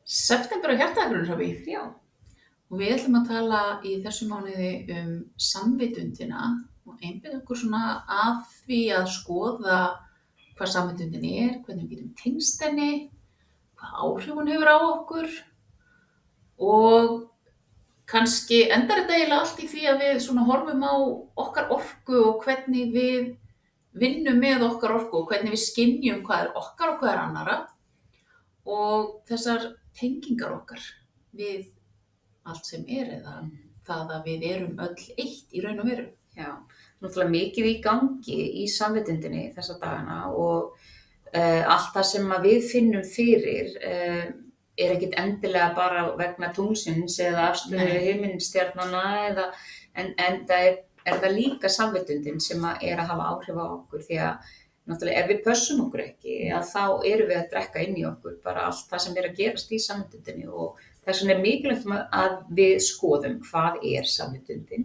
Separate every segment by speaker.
Speaker 1: September og hjartaaðgerðarhrapi.
Speaker 2: Já.
Speaker 1: Og við ætlum að tala í þessu mánuði samvitundina og einbeita okkur svona að því að skoða hvað samvitundin hvernig við getum tengst henni, hvað áhrif hún hefur á okkur og kannski endar þetta eiginlega allt í því að við svona horfum á okkar orku og hvernig við vinnum með okkar orku og hvernig við skynjum hvað okkar og hvað annarra og þessar tengingar okkar við allt sem eða það að við erum öll eitt í raun og veru.
Speaker 2: Já, náttúrulega mikið í gangi í samvitundinni þessa dagana og allt það sem að við finnum fyrir ekkert endilega bara vegna tunglsins eða afstöðu himinstjarnanna en það það líka samvitundin sem að hafa áhrif á okkur því að náttúrulega ef við pössum okkur ekki að þá erum við að drekka inn í okkur bara allt það sem að gerast í samvitundinni og þess vegna mikilvægt að við skoðum hvað samvitundin,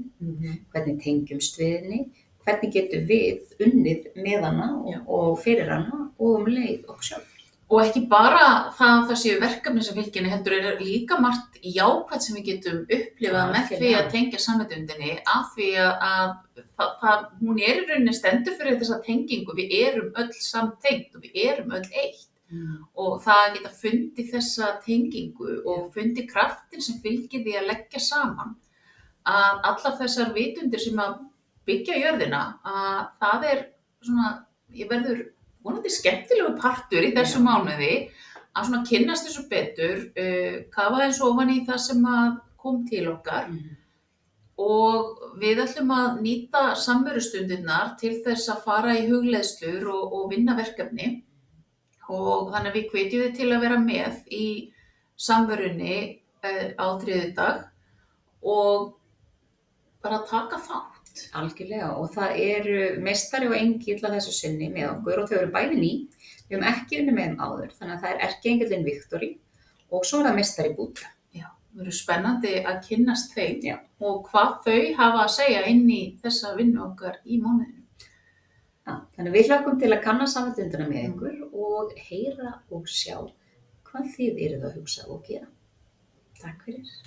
Speaker 2: hvernig tengjumst við henni, hvernig getum við unnið með hana og fyrir hana og leið okkur sjálf.
Speaker 1: Og ekki bara það séu verkefni sem fylgja henni, heldur líka margt jákvætt sem við getum upplifað með því að tengja samvitundinni af því að hún í rauninni stendur fyrir þessa tengingu, við erum öll samtengt og við erum öll eitt. Og það geta fundið þessa tengingu og fundið kraftin sem fylgir því að leggja saman að allar þessar vitundir sem að byggja jörðina að það svona, ég verður vonandi skemmtilegu partur í þessu mánuði að svona kynnast þessu betur, kafa eins ofan í það sem að kom til okkar og við ætlum að nýta samverustundirnar til þess að fara í hugleiðslur og vinna verkefni og þannig að við hvetjum þið til að vera með í samverunni á þriðjudag og bara taka þátt.
Speaker 2: Algjörlega og það meistari og engill að þessu sinni með okkur og þau eru bæði ný, við höfum ekki unnið með þeim áður þannig að það erkiengillinn Viktorí og svo það meistari Búdra.
Speaker 1: Já, það verður spennandi að kynnast þeim og hvað þau hafa að segja inn í þessa vinnu okkar í mánuðinum.
Speaker 2: Já, þannig við hlökkum til að kanna samvitundina með ykkur og heyra og sjá hvað þið eruð að hugsa og gera. Takk fyrir.